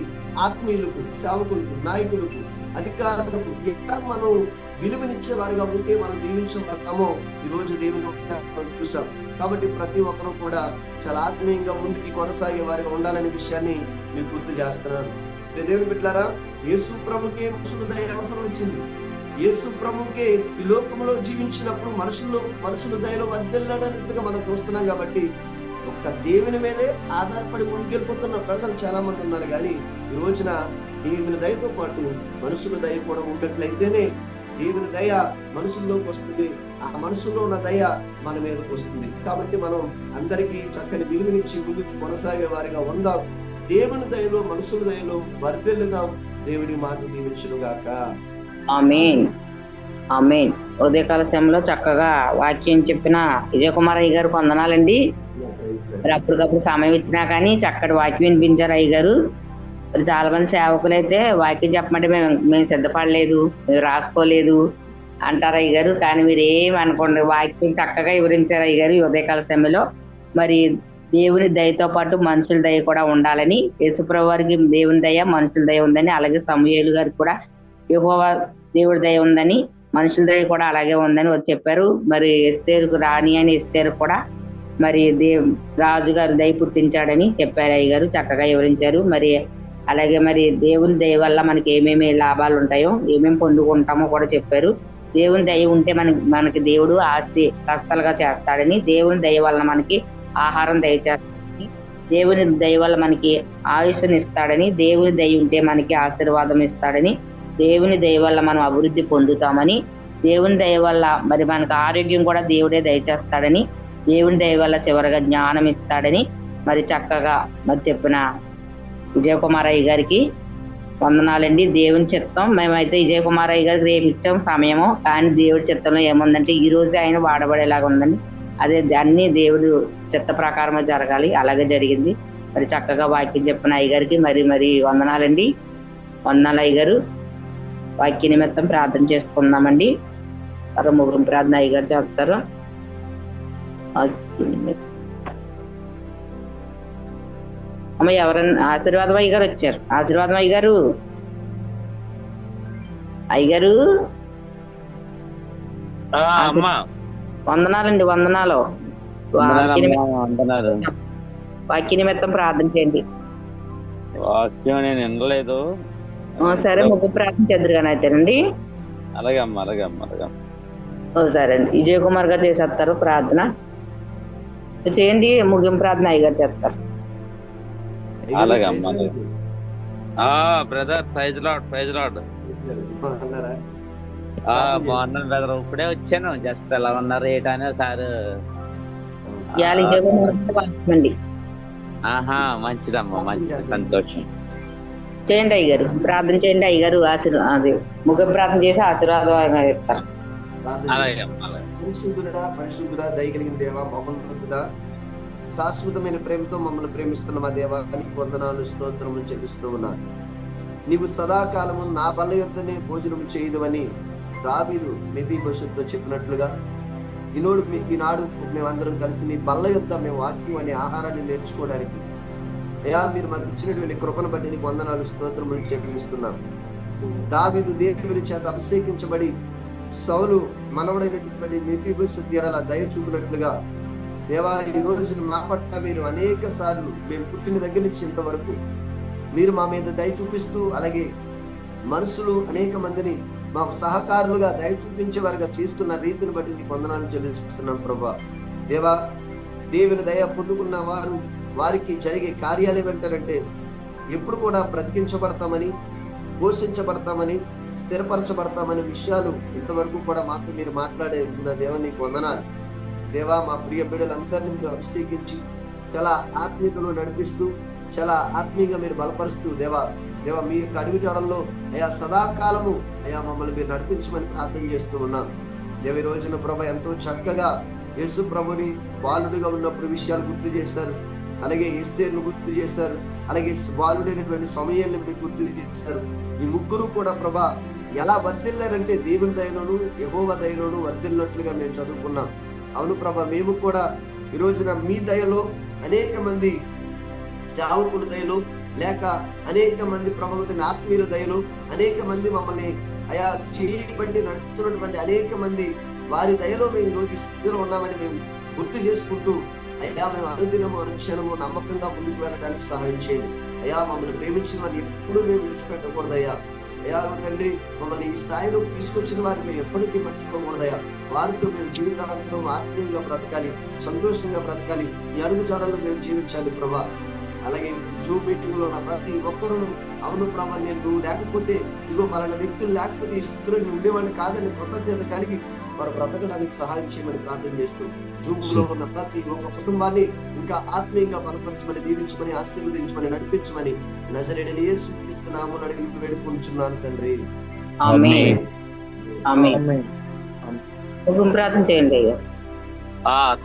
ఆత్మీయులకు, సేవకులకు, నాయకులకు, అధికారులకు ఎక్కడ మనం విలువనిచ్చే వారిగా ఉంటే మనం దీవించబడతామో ఈ రోజు దేవుని చూసాం. కాబట్టి ప్రతి ఒక్కరూ కూడా చాలా ఆత్మీయంగా ముందుకి కొనసాగే వారిగా ఉండాలనే విషయాన్ని మీకు గుర్తు చేస్తున్నాను. దేవుని బిడ్డలారా, యేసు ప్రభుకే మనుషుల దయ అవసరం వచ్చింది. యేసు ప్రభుకే ఈ లోకంలో జీవించినప్పుడు మనుషుల దయలో వర్ధిల్లడన్నట్టుగా మనం చూస్తున్నాం. కాబట్టి ఒక్క దేవుని మీదే ఆధారపడి ముందుకెళ్ళిపోతున్న ప్రజలు చాలా మంది ఉన్నారు. కానీ ఈ రోజున దేవుని దయతో పాటు మనుషుల దయ కూడా ఉన్నట్లయితేనే దేవుని దయ మనుషుల్లోకి వస్తుంది, ఆ మనుషుల్లో ఉన్న దయ మన మీదకి వస్తుంది. కాబట్టి మనం అందరికీ చక్కని విలువనిచ్చి ముందుకు కొనసాగే వారిగా ఉందాం. దేవుని దయలో మనుషుల దయలో వర్ధిల్లుదాం. దేవుడి మాట దీవించును గాక. ఆమేన్ ఆమేన్. ఉదయకాల సమయంలో చక్కగా వాక్యం చెప్పిన విజయ కుమార్ అయ్య గారు వందనాలండి. మరి అప్పటికప్పుడు సమయం ఇచ్చినా కానీ చక్కటి వాక్యం వినిపించారు అయ్య గారు. మరి చాలా మంది సేవకులు అయితే వాక్యం చెప్పమంటే మేము సిద్ధపడలేదు, మేము రాసుకోలేదు అంటారు అయ్య గారు. కానీ మీరు ఏమి అనుకోండి, వాక్యం చక్కగా వివరించారు అయ్య గారు ఈ ఉదయకాల సమయంలో. మరి దేవుని దయతో పాటు మనుషుల దయ కూడా ఉండాలని, యేసుప్రభు వారికి దేవుని దయ మనుషుల దయ ఉందని, అలాగే సమూయేలు గారికి కూడా యెహోవా దేవుడి దయ ఉందని, మనుషుల దయ కూడా అలాగే ఉందని చెప్పారు. మరి ఎస్తేరుకు రాణి అని ఎస్తేరు కూడా మరి రాజు గారు దయ పుట్టించాడని చెప్పారు అయ్య గారు, చక్కగా వివరించారు. మరి అలాగే మరి దేవుని దయ వల్ల మనకి ఏమేమి లాభాలు ఉంటాయో, ఏమేమి పొందుకుంటామో కూడా చెప్పారు. దేవుని దయ ఉంటే మనకి దేవుడు ఆస్తి కష్టాలుగా చేస్తాడని, దేవుని దయ వల్ల మనకి ఆహారం దయచేస్తాడని, దేవుని దయ వల్ల మనకి ఆయుష్ని ఇస్తాడని, దేవుని దయ ఉంటే మనకి ఆశీర్వాదం ఇస్తాడని, దేవుని దయ వల్ల మనం అభివృద్ధి పొందుతామని, దేవుని దయ వల్ల మరి మనకు ఆరోగ్యం కూడా దేవుడే దయచేస్తాడని, దేవుని దయ వల్ల చివరిగా జ్ఞానం ఇస్తాడని మరి చక్కగా మరి చెప్పిన విజయకుమార్ అయ్య గారికి వందనాలండి. దేవుని చిత్తం మేమైతే విజయకుమార్ అయ్య గారికి రేపు ఇచ్చాం సమయము, కానీ దేవుడి చిత్తంలో ఏముందంటే ఈ రోజు ఆయన వాడబడేలాగా ఉందండి. అదే అన్ని దేవుడు చిత్త ప్రకారమే జరగాలి, అలాగే జరిగింది. మరి చక్కగా వాక్యం చెప్పిన అయ్య గారికి మరి వందనాలండి. వందనాలు అయ్య గారు. వాక్య నిమిత్తం ప్రార్థన చేసుకుందామండి. ముగ్గురు ప్రార్థన అయ్య గారు చేస్తారు. అమ్మ ఎవరన్నా ఆశీర్వాదం అయ్య గారు వచ్చారు. ఆశీర్వాదం అయ్య గారు, అయ్యగారు వందనాలండి. వందనాలు. వాక్య నిమిత్తం ప్రార్థన చేయండి. వాక్యం నేను వినలేదు. సరే, ముగ్గురు ప్రార్థన చేద్దరు కానీ అయితేనండి. అలాగే అమ్మా, అలాగే అమ్మా, అలాగే. సరే అండి. విజయ్ కుమార్ గారు చేసేస్తారు ప్రార్థన చేయండి. ముగింపు ప్రార్థన అయ్య గారు చేస్తారు. అలాగే అమ్మా. Brother praise Lord, praise Lord. బాగున్నాను బ్రదర్, ఇప్పుడే వచ్చాను. జస్ట్ ఎలా ఉన్నారు ఏంటనే సార్. ఆహా, మంచిదమ్మా, మంచిది, సంతోషం. చేయండి అయ్యగారు, ప్రార్థన చేయండి అయ్యగారు. అది ముగింపు ప్రార్థన చేసి ఆశీర్వాదం ఇస్తారు. పరిశుద్ధుడా, దయగలిగిన దేవా, మహోన్నతుడా, శాశ్వతమైన ప్రేమతో మమ్మల్ని ప్రేమిస్తున్న మా దేవా, నీకు వందనాలు స్తోత్రములు చెల్లిస్తూ ఉన్నాను. నీవు సదాకాలము నా బల్ల యొద్దనే భోజనము చేయదువని దావీదు మెఫీబోషెతుతో చెప్పినట్లుగా ఈనాడు మేమందరం కలిసి నీ బల్ల యొద్ద మేము వాక్యం అనే ఆహారాన్ని నేర్చుకోవడానికి అయ్యా మీరు మాకు ఇచ్చినటువంటి కృపను బట్టి నీకు వందనాలు స్తోత్రములు చెల్లిస్తున్నాం. దావీదు దేవుని చేత అభిషేకించబడి సౌలు మనవడైనటువంటి మెఫీబోషెతు ఎడల దయ చూపినట్లుగా దేవా, ఈ రోజు మా పట్ల మీరు అనేక సార్లు మేము పుట్టిన దగ్గర నుంచి ఇంతవరకు మీరు మా మీద దయ చూపిస్తూ, అలాగే మనుషులు అనేక మందిని మాకు సహకారులుగా దయ చూపించే వారిగా చేస్తున్న రీతిని బట్టి నీకు వందనాలు చెల్లిస్తున్నాం ప్రభా. దేవా, దేవుని దయ పొందుకున్న వారికి జరిగే కార్యాలు ఏమంటారంటే ఎప్పుడు కూడా బ్రతికించబడతామని, పోషించబడతామని, స్థిరపరచబడతామనే విషయాలు ఇంతవరకు కూడా మాతో మీరు మాట్లాడే దేవా నీకు వందనాలు. దేవా, మా ప్రియ బిడ్డలందరినీ మీరు అభిషేకించి చాలా ఆత్మీయతలో నడిపిస్తూ, చాలా ఆత్మీయంగా మీరు బలపరుస్తూ దేవా మీ యొక్క అడుగుజాడల్లో అయా సదాకాలము అయా మమ్మల్ని మీరు నడిపించమని ప్రార్థన చేస్తూ ఉన్నాం. దేవ, ఈ రోజున ప్రభ ఎంతో చక్కగా యేసు ప్రభుని బాలుడిగా ఉన్నప్పుడు విషయాలు గుర్తు చేశారు, అలాగే ఎస్తేరును గుర్తు చేశారు, అలాగే బాలుడైనటువంటి సమూయేలుని మీరు గుర్తు చేశారు. ఈ ముగ్గురు కూడా ప్రభ ఎలా వర్ధిల్లారంటే దేవుని దయలోను యెహోవా దయలోను వర్ధిల్లినట్లుగా మేము చదువుకున్నాం. అవును ప్రభ, మేము కూడా ఈ రోజున మీ దయలో అనేక మంది సేవకుల దయలో, లేక అనేక మంది ప్రభుత్వ ఆత్మీయుల దయలో, అనేక మంది మమ్మల్ని అయా చేయబట్టి నడుస్తున్నటువంటి అనేక మంది వారి దయలో మేము ఈరోజు స్థితిలో ఉన్నామని మేము గుర్తు చేసుకుంటూ అయ్యా మేము అనుదినము అనుక్షణము నమ్మకంగా ముందుకు వెళ్ళడానికి సహాయం చేయండి. అయ్యా, మమ్మల్ని ప్రేమించిన వారిని ఎప్పుడూ మేము విడిచిపెట్టకూడదయ్యా. అయ్యా తండ్రి, మమ్మల్ని ఈ స్థాయిలోకి తీసుకొచ్చిన వారిని మేము ఎప్పటికీ మర్చిపోకూడదయ్యా. వారితో మేము జీవితాంతం ఆత్మీయంగా బ్రతకాలి, సంతోషంగా బ్రతకాలి, ఈ అడుగు జాడల్లో మేము జీవించాలి ప్రభా. అలాగే జూమ్ మీటింగ్ లో ఉన్న ప్రతి ఒక్కరును అవును ప్రభా నువ్వు లేకపోతే ఇదిగో పలానా వ్యక్తులు లేకపోతే ఈ స్థితిలో నువ్వు ఉండేవాడిని కాదని కృతజ్ఞత కలిగి వారు బ్రతకడానికి సహాయం చేయమని ప్రార్థన చేస్తూ జూమ్ లో ఉన్న ప్రతి ఒక్క కుటుంబాన్ని ఇంకా ఆత్మీయంగా బలపరచమని, దీవించమని, ఆశీర్వదించమని, నడిపించమని నజరేయుడైన యేసుక్రీస్తు నామమున అడిగి వేడుకొనుచున్నాను తండ్రి. ఆమేన్. ఆమేన్. ప్రార్థన చేయండి.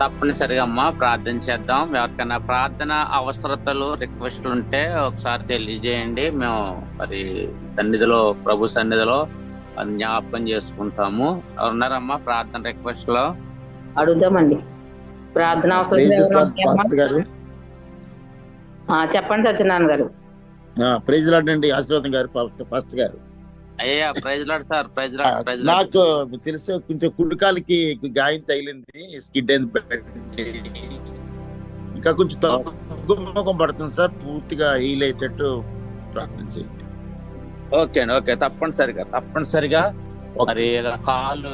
తప్పనిసరిగా అమ్మా ప్రార్థన చేద్దాం. ఎవరికైనా ప్రార్థన అవసరతలు, రిక్వెస్ట్లు ఉంటే ఒకసారి తెలియజేయండి. మేము మరి సన్నిధిలో, ప్రభు సన్నిధిలో జ్ఞాపకం చేసుకుంటాము. ఉన్నారమ్మా ప్రార్థన రిక్వెస్ట్ లో? అడుగుదామండి. ప్రార్థన అవసరం చెప్పండి సత్యనారాయణ గారు. ప్రైజ్ లార్డ్ అండి. ఆశీర్వాదం గారు, పాస్టర్ గారు. అయ్యా praise Lord sir. Praise Lord. నాకు తెలుసు కొంచెం కుడికాలికి గాయం తగిలింది, స్కిడ్ అయింది, ఇంకా కొంచెం తగ్గుముఖం పడుతుంది సార్. పూర్తిగా హీల్ అయ్యేటట్టు ప్రార్థన చేయండి. ఓకే అండి, ఓకే, తప్పనిసరిగా మరి కాలు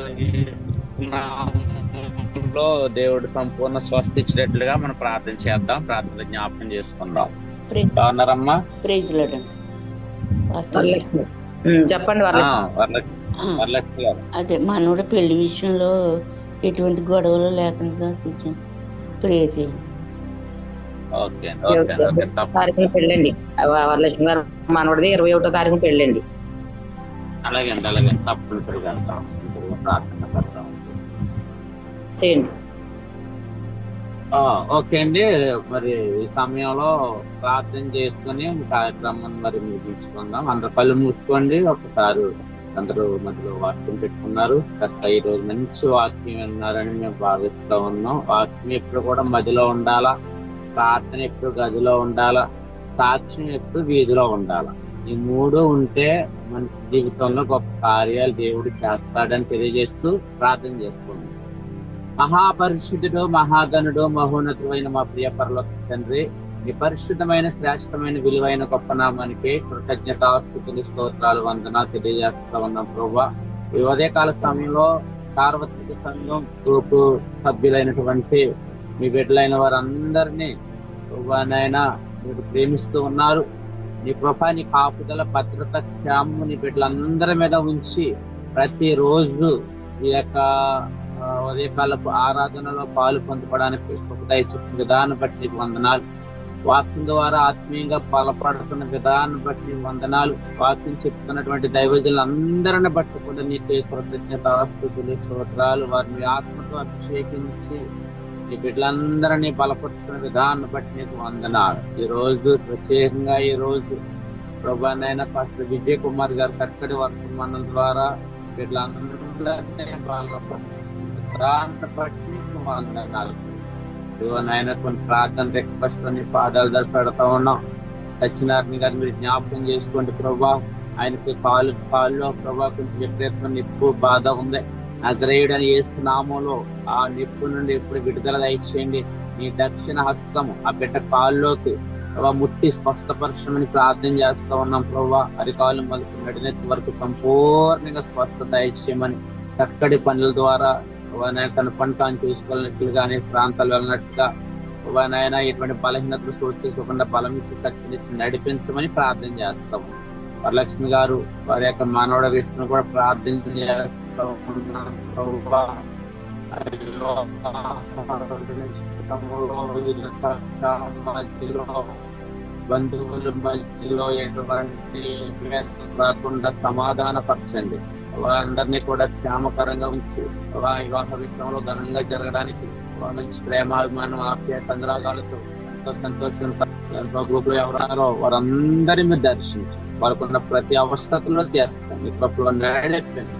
దేవుడు సంపూర్ణ స్వస్థ ఇచ్చినట్లుగా మనం ప్రార్థన చేద్దాం. ప్రార్థన జ్ఞాపకం చేసుకుందాం. ఉన్నారమ్మా? ప్రైజ్ లార్డ్ అండి. చెప్పండి. వరలక్ష్మి గారు, అదే మనోడ పెళ్లి విషయంలో ఎటువంటి గొడవలు లేకుండా కొంచెం ప్రేయర్ చేయండి. పెళ్ళండి వరలక్ష్మి గారు, మనోడిది 21వ తారీఖు పెళ్ళండి. అలాగే తప్పనిసరిగా ప్రార్థన చేయండి. ఓకే అండి. మరి ఈ సమయంలో ప్రార్థన చేసుకుని కార్యక్రమం మరి ముగించుకుందాం. అందరు కళ్ళు మూసుకోండి. ఒకసారి అందరూ మధ్యలో వాక్యం పెట్టుకున్నారు. కాస్త ఈ రోజు మంచి వాక్యం విన్నారని మేము భావిస్తూ ఉన్నాం. వాక్యం ఎప్పుడు కూడా మధ్యలో ఉండాలా, ప్రార్థన ఎప్పుడు గదిలో ఉండాలా, సాక్ష్యం ఎప్పుడు వీధిలో ఉండాలా. ఈ మూడు ఉంటే మన జీవితంలో గొప్ప కార్యాలు దేవుడు చేస్తాడని తెలియజేస్తూ ప్రార్థన చేసుకోండి. మహాపరిశుద్ధుడు, మహాగణుడు, మహోన్నతుడైన మా ప్రియ పరలోక తండ్రి, మీ పరిశుద్ధమైన, శ్రేష్టమైన, విలువైన గొప్ప నామానికి కృతజ్ఞతాస్తుతులు, స్తోత్రాలు, వందనాలు తెలియజేస్తా ఉన్నాం ప్రభువా. ఈ ఉదయకాల సమయంలో సార్వత్రిక సంఘం గ్రూపు సభ్యులైనటువంటి మీ బిడ్డలైన వారందరినీ ప్రభువానైనా మీరు ప్రేమిస్తూ ఉన్నారు. నీ కృప, నీ కాపుదల, భద్రత, క్షేమము నీ బిడ్డలందరి మీద ఉంచి ప్రతిరోజు ఈ యొక్క ఉదయకాలపు ఆరాధనలో పాలు పొందుకోవడానికి దయచూపిన విధానం బట్టి వందనాలు. వాక్యం ద్వారా ఆత్మీయంగా బలపడుతున్న విధానం బట్టి వందనాలు. వాక్యం చెప్తున్నటువంటి దైవజనులందరిని బట్టి కూడా నీకు కృతజ్ఞతాస్తుతులు, స్తోత్రాలు. వారిని ఆత్మతో అభిషేకించి నీ బిడ్డలందరినీ బలపడుతున్న విధానం బట్టి నీకు వందనాలు. ఈ రోజు ప్రత్యేకంగా ఈ రోజు ప్రభువైన పాస్టర్ విజయ్ కుమార్ గారు చక్కటి వర్తమానం ద్వారా బిడ్డలందరినీ బలపడుతున్న బట్టి వందనాలు. నాయన కొన్ని ప్రార్థన రిక్వెస్ట్ ని పాదాలు దగ్గర పెడతా ఉన్నాం. సత్యనారాయణ గారు మీరు జ్ఞాపకం చేసుకోండి ప్రభా. ఆయనకి కాళ్ళు ప్రభా కొంచెం విపరీతమైన నిప్పు బాధ ఉంది. నజరేయుడని యేసు నామములో ఆ నిప్పు నుండి ఎప్పుడు విడుదల దయచేయండి. నీ దక్షిణ హస్తము ఆ బిడ్డ కాళ్ళలోకి ప్రభా ముట్టి స్వస్థపరచమని ప్రార్థన చేస్తా ఉన్నాం ప్రభా. అరికాలు మొదలు నడినెత్తి వరకు సంపూర్ణంగా స్వస్థత దయచేయమని, చక్కటి పనుల ద్వారా తన పని తాను చేసుకోవాలన్నట్లుగా అనేక ప్రాంతాలు వెళ్ళినట్టుగా నాయన ఇటువంటి బలహీనతలు సూచించకుండా బలం ఇచ్చి శక్తినిచ్చి నడిపించమని ప్రార్థన చేస్తాము. వరలక్ష్మి గారు వారి యొక్క మానవుడ విషయం కూడా ప్రార్థన చేస్తాము. బంధువుల మధ్యలో ఎటువంటి రాకుండా సమాధాన పరచండి. వారందరినీ కూడా క్షేమకరంగా ఉంచి వివాహ విషయంలో ఘనంగా జరగడానికి మంచి ప్రేమాభిమానం, ఆప్యాయత, అనురాగాలతో సంతోషంతో గ్రూప్ లో ఎవరన్నారో వారందరి మీద దర్శించి వాళ్ళకున్న ప్రతి అవస్థతుల్లో తీర్చండి. ఇప్పుడు నడిపండి.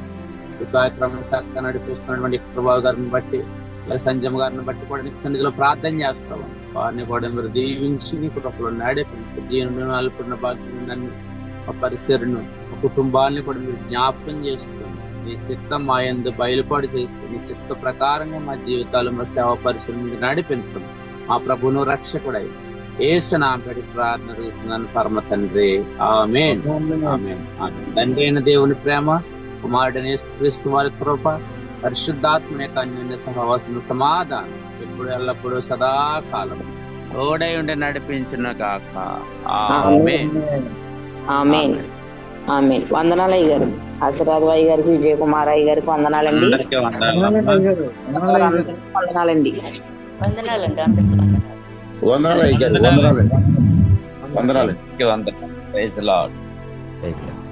ఈ కార్యక్రమం చక్కగా నడిపిస్తున్నటువంటి ప్రభావ గారిని బట్టి, సంజయ్ గారిని బట్టి కూడా నిత్యనిధిలో ప్రార్థన చేస్తాం. వారిని కూడా మీరు దీవించి ఇప్పుడు నడిపండి. జీవన అల్పున్న బాధ్యతను, పరిసరను, కుటుంబాన్ని కూడా మీరు జ్ఞాపకం చేసుకుని నీ చిత్తం మా యందు బయలుపాటు చేసుకుని నీ చిత్త ప్రకారంగా మా జీవితాలు మా సేవ పరిసరం నడిపించం. మా ప్రభువును రక్షకుడై యేసు నామమున ప్రార్థన చేస్తున్నాను పరమ తండ్రి. ఆమేన్. ఆమేన్. తండ్రి అయిన దేవుని ప్రేమ, కుమారుడైన యేసుక్రీస్తు వారి కృప, పరిశుద్ధాత్మ యొక్క అన్యోన్య సహవాసము, సమాధానం ఎప్పుడు ఎల్లప్పుడూ సదాకాలం తోడై ఉండి నడిపించును గాక. ఆమేన్. ఆమేన్. ఆమేన్. వందనాలు అయ్య గారు. ఆశీర్వాద్ అయ్య గారికి, విజయకుమార్ అయ్య గారికి వందనాలండి. అందరికీ వందనాలు. అందరికీ వందనాలండి. వందనాలండి, అందరికీ వందనాలు. వందనాలు అయ్య గారు, వందనాలండి. వందనాలు. వందనాలు. Praise Lord. Praise lord.